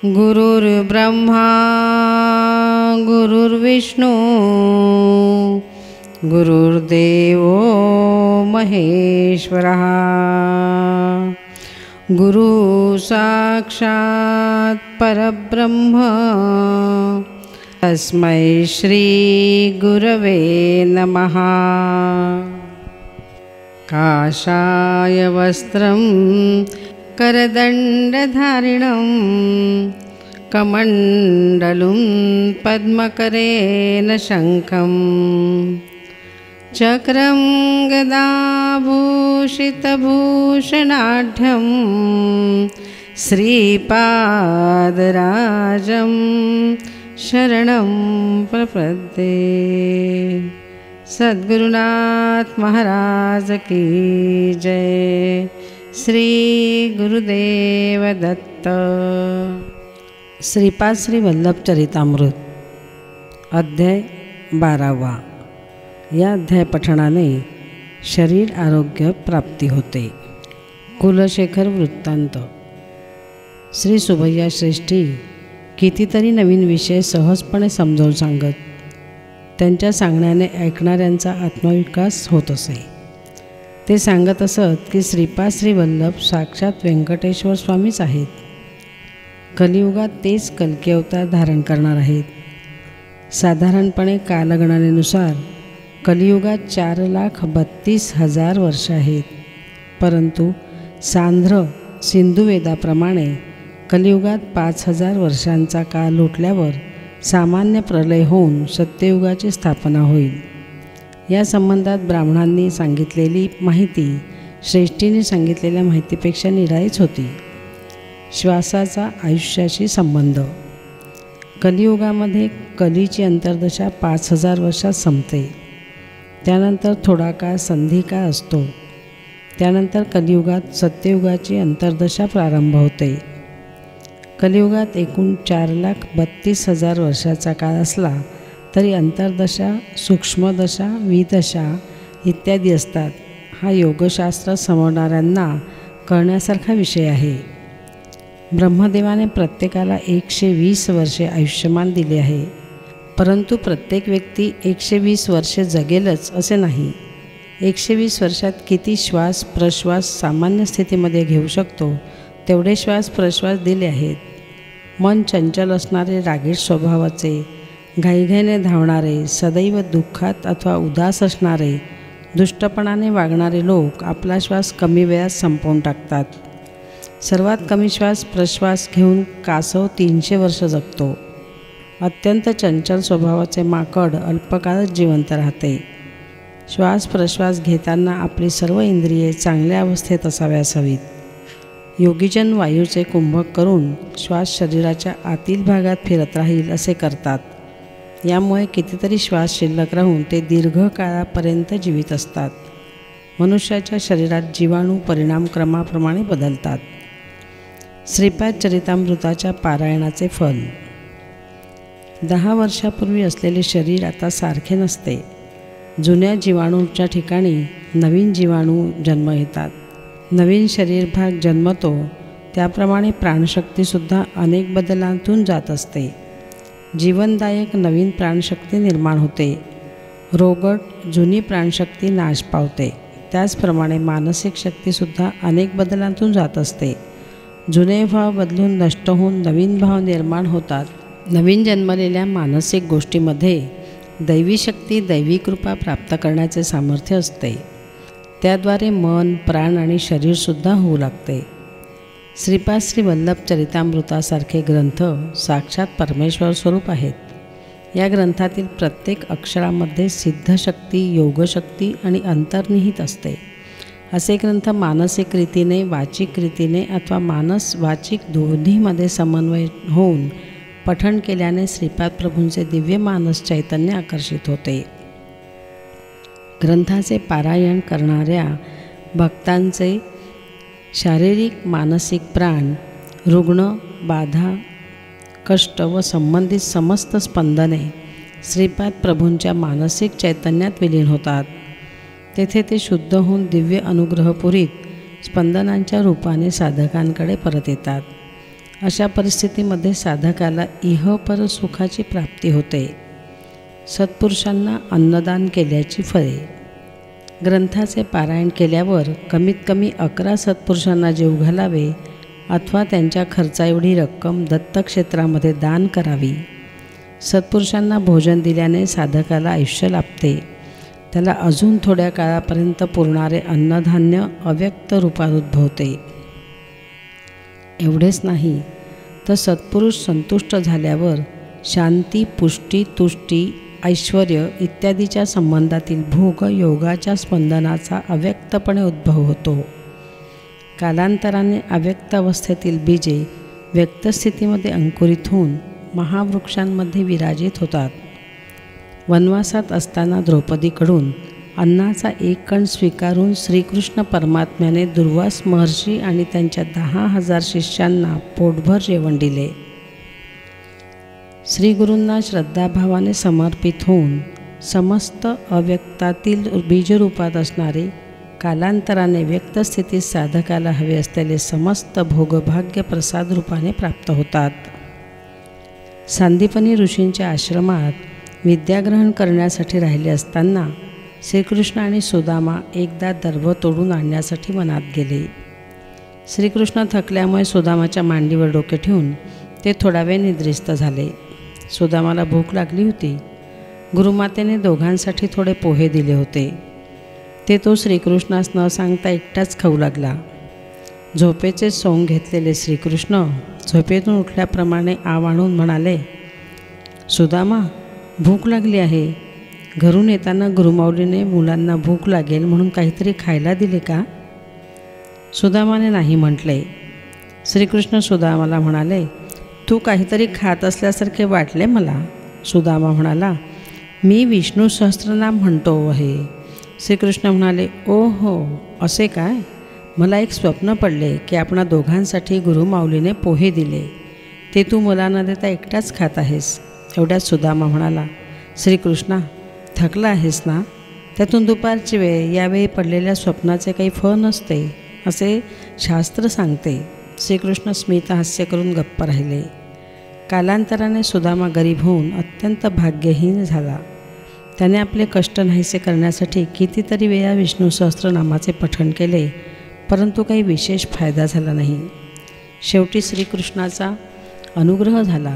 गुरुर्ब्रह्मा गुरुर्विष्णू गुरुर्देवो महेश्वरः गुरु साक्षात् परब्रह्म तस्मै श्री गुरवे नमः। काषाय वस्त्रं करदण्डधारिणं कमण्डलुं पद्मकरेण शङ्खं चक्रं गदाभूषितभूषणाढ्यं श्रीपादराजं शरणं प्रपद्ये। सद्गुरुनाथ महाराज की जय। श्री गुरुदेव दत्त। श्रीपाद श्री वल्लभ चरितामृत अध्याय 12वा। या अध्याय पठणाने शरीर आरोग्य प्राप्ती होते। कुलशेखर वृत्तांत। श्री सुभय्या श्रेष्ठी कितीतरी नवीन विषय सहजपणे समजावून सांगत, त्यांच्या सांगण्याने ऐकणाऱ्यांचा आत्मविकास होत असे। ते सांगत असत की श्रीपाद श्री वल्लभ साक्षात व्यंकटेश्वर स्वामीच आहेत। कलियुगात तेच कल्की अवतार धारण करणार आहेत। साधारणपणे कालगणनेनुसार कलियुगात 4,32,000 वर्ष आहेत, परंतु सांध्र सिंधुवेदाप्रमाणे कलियुगात 5,000 वर्षांचा काळ लोटल्यावर सामान्य प्रलय होऊन सत्ययुगाची स्थापना होईल। या संबंधात ब्राह्मणांनी सांगितलेली माहिती श्रेष्ठीने सांगितलेल्या माहितीपेक्षा निराळीच होती। श्वासाचा आयुष्याशी संबंध। कलियुगामध्ये कलीची अंतर्दशा 5,000 वर्षात संपते। त्यानंतर थोडा काळ संधिकाळ असतो। त्यानंतर कलियुगात सत्ययुगाची अंतर्दशा प्रारंभ होते। कलियुगात एकूण 4,32,000 वर्षाचा काळ असला तरी अंतर्दशा, सूक्ष्मदशा, विदशा इत्यादी असतात। हा योगशास्त्र समजणाऱ्यांना कळण्यासारखा विषय आहे। ब्रह्मदेवाने प्रत्येकाला 120 वर्षे आयुष्यमान दिले आहे, परंतु प्रत्येक व्यक्ती 120 वर्षे जगेलच असे नाही। 120 वर्षात किती श्वास प्रश्वास सामान्य स्थितीमध्ये घेऊ शकतो तेवढे श्वास प्रश्वास दिले आहेत। मन चंचल असणारे, रागीट स्वभावाचे, घाईघाईने धावणारे, सदैव दुःखात अथवा उदास असणारे, दुष्टपणाने वागणारे लोक आपला श्वास कमी वेळात संपवून टाकतात। सर्वात कमी श्वास प्रश्वास घेऊन कासव 300 वर्ष जगतो। अत्यंत चंचल स्वभावाचे माकड अल्पकाळच जिवंत राहते। श्वास प्रश्वास घेताना आपली सर्व इंद्रिये चांगल्या अवस्थेत असाव्यास हवीत। योगीजन वायूचे कुंभक करून श्वास शरीराच्या आतील भागात फिरत राहील असे करतात। यामुळे कितीतरी श्वास शिल्लक राहून ते दीर्घकाळापर्यंत जीवित असतात। मनुष्याच्या शरीरात जीवाणू परिणामक्रमाप्रमाणे बदलतात। श्रीपाद चरितामृताच्या पारायणाचे फल। 10 वर्षापूर्वी असलेले शरीर आता सारखे नसते। जुन्या जीवाणूच्या ठिकाणी नवीन जीवाणू जन्म घेतात। नवीन शरीर भाग जन्मतो त्याप्रमाणे प्राणशक्तीसुद्धा अनेक बदलांतून जात असते। जीवनदायक नवीन प्राणशक्ती निर्माण होते। रोगट जुनी प्राणशक्ती नाश पावते। त्याचप्रमाणे मानसिक शक्तीसुद्धा अनेक बदलांतून जात असते। जुने भाव बदलून नष्ट होऊन नवीन भाव निर्माण होतात। नवीन जन्मलेल्या मानसिक गोष्टीमध्ये दैवी शक्ती, दैवी कृपा प्राप्त करण्याचे सामर्थ्य असते। त्याद्वारे मन, प्राण आणि शरीरसुद्धा होऊ लागते। श्रीपाद श्री वल्लभ चरितामृतासारखे ग्रंथ साक्षात परमेश्वर स्वरूप आहेत। या ग्रंथातील प्रत्येक अक्षरामध्ये सिद्धशक्ती, योगशक्ती आणि अंतर्निहित असते। असे ग्रंथ मानसिक रीतीने, वाचिक रीतीने अथवा मानस वाचिक दोन्हीमध्ये समन्वय होऊन पठण केल्याने श्रीपाद प्रभूंचे दिव्य मानस चैतन्य आकर्षित होते। ग्रंथाचे पारायण करणाऱ्या भक्तांचे शारीरिक मानसिक प्राण, रुग्ण, बाधा, कष्ट व संबंधित समस्त स्पंदने श्रीपाद प्रभूंच्या मानसिक चैतन्यात विलीन होतात। तेथे ते शुद्ध होऊन दिव्य अनुग्रहपुरीत स्पंदनांच्या रूपाने साधकांकडे परत येतात। अशा परिस्थितीमध्ये साधकाला इहपर सुखाची प्राप्ती होते. सत्पुरुषांना अन्नदान केल्याची फळे. ग्रंथाचे पारायण केल्यावर कमीत कमी 11 सत्पुरुषांना जेव घालावे अथवा त्यांच्या खर्चाएवढी रक्कम दत्तक्षेत्रामध्ये दान करावी. सत्पुरुषांना भोजन दिल्याने साधकाला आयुष्य लाभते. त्याला अजून थोड्या काळापर्यंत पुरणारे अन्नधान्य अव्यक्त रूपात उद्भवते. एवढेच नाही तर सत्पुरुष संतुष्ट झाल्यावर शांती, पुष्टी, तुष्टी, ऐश्वर्य इत्यादीच्या संबंधातील भोग योगाच्या स्पंदनाचा अव्यक्तपणे उद्भव होतो. कालांतराने अव्यक्त अवस्थेतील बीजे व्यक्तस्थितीमध्ये अंकुरित होऊन महावृक्षांमध्ये विराजित होतात. वनवासात असताना द्रौपदीकडून अन्नाचा एक कण स्वीकारून श्रीकृष्ण परमात्म्याने दुर्वास महर्षी आणि त्यांच्या 10,000 शिष्यांना पोटभर जेवण दिले. श्रीगुरूंना श्रद्धाभावाने समर्पित होऊन समस्त अव्यक्तातील बीजरूपात असणारे कालांतराने व्यक्तस्थितीत साधकाला हवे असलेले समस्त भोगभाग्य प्रसाद रूपाने प्राप्त होतात. सांदीपनी ऋषींच्या आश्रमात विद्याग्रहण करण्यासाठी राहिले असताना श्रीकृष्ण आणि सुदामा एकदा दर्भ तोडून आणण्यासाठी वनात गेले. श्रीकृष्ण थकल्यामुळे सुदामाच्या मांडीवर डोके ठेवून ते थोडा वेळ निद्रिस्त झाले. सुदामाला भूक लागली होती. गुरुमातेने दोघांसाठी थोडे पोहे दिले होते. ते तो श्रीकृष्णास न सांगता एकटाच खाऊ लागला. झोपेचे सोंग घेतलेले श्रीकृष्ण झोपेतून उठल्याप्रमाणे आव आणून म्हणाले, सुदामा, भूक लागली आहे. घरून येताना गुरुमाऊलीने मुलांना भूक लागेल म्हणून काहीतरी खायला दिले का? सुदामाने नाही म्हटले. श्रीकृष्ण सुदामाला म्हणाले, तू काहीतरी खात असल्यासारखे वाटले मला. सुदामा म्हणाला, मी विष्णू सहस्त्रनाम म्हणतो आहे. श्रीकृष्ण म्हणाले, ओ हो, असे काय? मला एक स्वप्न पडले की आपणा दोघांसाठी गुरुमाऊलीने पोहे दिले. ते तू मला न देता एकटाच खात आहेस. एवढ्यात सुदामा म्हणाला, श्रीकृष्णा, थकला आहेस ना? त्यातून दुपारची वेळ, यावेळी पडलेल्या स्वप्नाचे काही फळ नसते असे शास्त्र सांगते. श्रीकृष्ण स्मितहास्य करून गप्प राहिले. कालांतराने सुदामा गरीब होऊन अत्यंत भाग्यहीन झाला. त्याने आपले कष्ट नाहीसे करण्यासाठी कितीतरी वेळा विष्णू सहस्त्रनामाचे पठण केले, परंतु काही विशेष फायदा झाला नाही. शेवटी श्रीकृष्णाचा अनुग्रह झाला.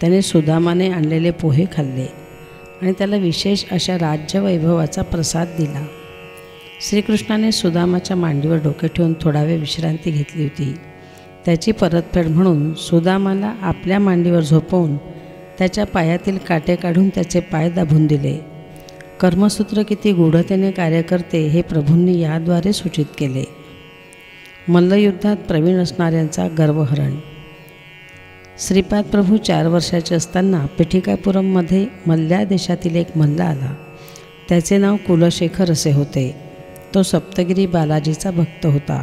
त्याने सुदामाने आणलेले पोहे खाल्ले आणि त्याला विशेष अशा राज्यवैभवाचा प्रसाद दिला. श्रीकृष्णाने सुदामाच्या मांडीवर डोके ठेवून थोडा वेळ विश्रांती घेतली होती. त्याची परतफेड म्हणून सुदामाला आपल्या मांडीवर झोपवून त्याच्या पायातील काटे काढून त्याचे पाय दाबून दिले. कर्मसूत्र किती गूढतेने कार्य करते हे प्रभूंनी याद्वारे सूचित केले. मल्लयुद्धात प्रवीण असणाऱ्यांचा गर्वहरण. श्रीपाद प्रभू 4 वर्षाचे असताना पिठिकापुरममध्ये मल्ल्या देशातील एक मल्ल आला. त्याचे नाव कुलशेखर असे होते. तो सप्तगिरी बालाजीचा भक्त होता.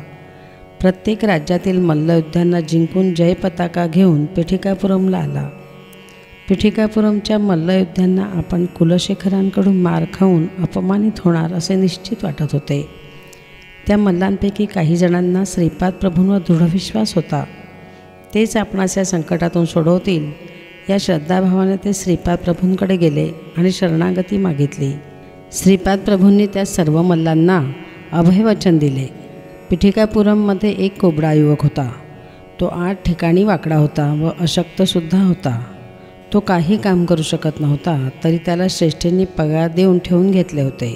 प्रत्येक राज्यातील मल्लयुद्धांना जिंकून जयपताका घेऊन पिठिकापुरमला आला. पिठिकापुरमच्या मल्लयुद्धांना आपण कुलशेखरांकडून मार खाऊन अपमानित होणार असे निश्चित वाटत होते. त्या मल्लांपैकी काही जणांना श्रीपाद प्रभूंवर दृढविश्वास होता. तेच आपणास या संकटातून सोडवतील या श्रद्धाभावाने ते श्रीपाद प्रभूंकडे गेले आणि शरणागती मागितली. श्रीपाद प्रभूंनी त्या सर्व मल्लांना अभयवचन दिले. पिठिकापुरममध्ये एक कोबडा युवक होता. तो 8 ठिकाणी वाकडा होता व अशक्तसुद्धा होता. तो काही काम करू शकत नव्हता, तरी त्याला श्रेष्ठींनी पगार देऊन ठेवून घेतले होते.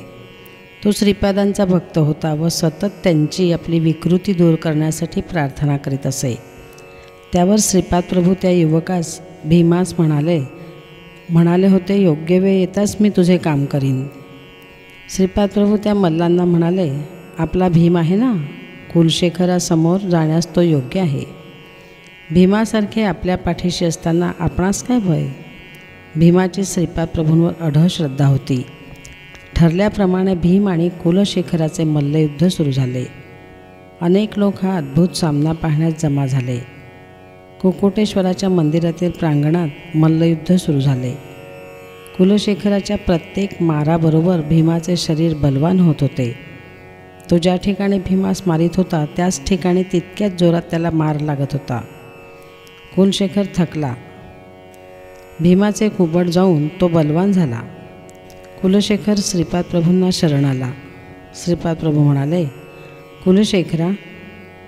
तो श्रीपादांचा भक्त होता व सतत त्यांची आपली विकृती दूर करण्यासाठी प्रार्थना करीत असे. त्यावर श्रीपाद प्रभू त्या युवकास भीमास म्हणाले होते, योग्य वेळ येताच मी तुझे काम करीन. श्रीपाद प्रभू त्या मल्लांना म्हणाले, आपला भीम आहे ना, कुलशेखरासमोर जाण्यास तो योग्य आहे. भीमासारखे आपल्या पाठीशी असताना आपणास काय भय? भीमाची श्रीपाद प्रभूंवर अढळ श्रद्धा होती. ठरल्याप्रमाणे भीम आणि कुलशेखराचे मल्लयुद्ध सुरू झाले. अनेक लोक हा अद्भुत सामना पाहण्यास जमा झाले. कुकुटेश्वराच्या मंदिरातील प्रांगणात मल्लयुद्ध सुरू झाले. कुलशेखराच्या प्रत्येक माराबरोबर भीमाचे शरीर बलवान होत होते. तो ज्या ठिकाणी भीमास मारित होता त्याच ठिकाणी तितक्याच जोरात त्याला मार लागत होता. कुलशेखर थकला. भीमाचे कुबड जाऊन तो बलवान झाला. कुलशेखर श्रीपाद प्रभूंना शरण आला. श्रीपाद प्रभू म्हणाले, कुलशेखरा,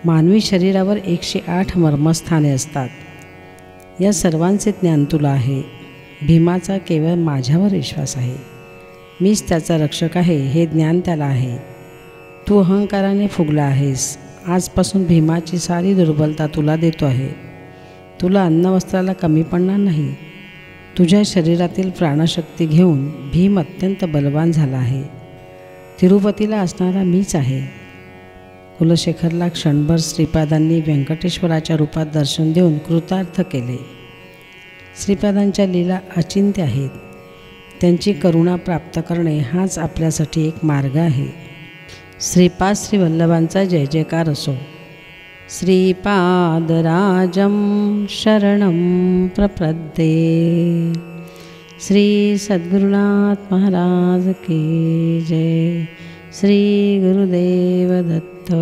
मानवी शरीरावर 108 मर्मस्थाने असतात. या सर्वांचे ज्ञान तुला आहे. भीमाचा केवळ माझ्यावर विश्वास आहे. मीच त्याचा रक्षक आहे हे ज्ञान त्याला आहे. तू अहंकाराने फुगला आहेस. आजपासून भीमाची सारी दुर्बलता तुला देतो आहे. तुला अन्नवस्त्राला कमी पडणार नाही. तुझ्या शरीरातील प्राणशक्ती घेऊन भीम अत्यंत बलवान झाला आहे. तिरुपतीला असणारा मीच आहे. कुलशेखरला क्षणभर श्रीपादांनी व्यंकटेश्वराच्या रूपात दर्शन देऊन कृतार्थ केले. श्रीपादांच्या लीला अचिंत्य आहेत. त्यांची करुणा प्राप्त करणे हाच आपल्यासाठी एक मार्ग आहे. श्रीपाद श्रीवल्लभांचा जय जयकार असो. श्रीपादराजं शरणं प्रपद्ये. श्री सद्गुरुनाथ महाराज की जय. श्री गुरुदेव दत्त.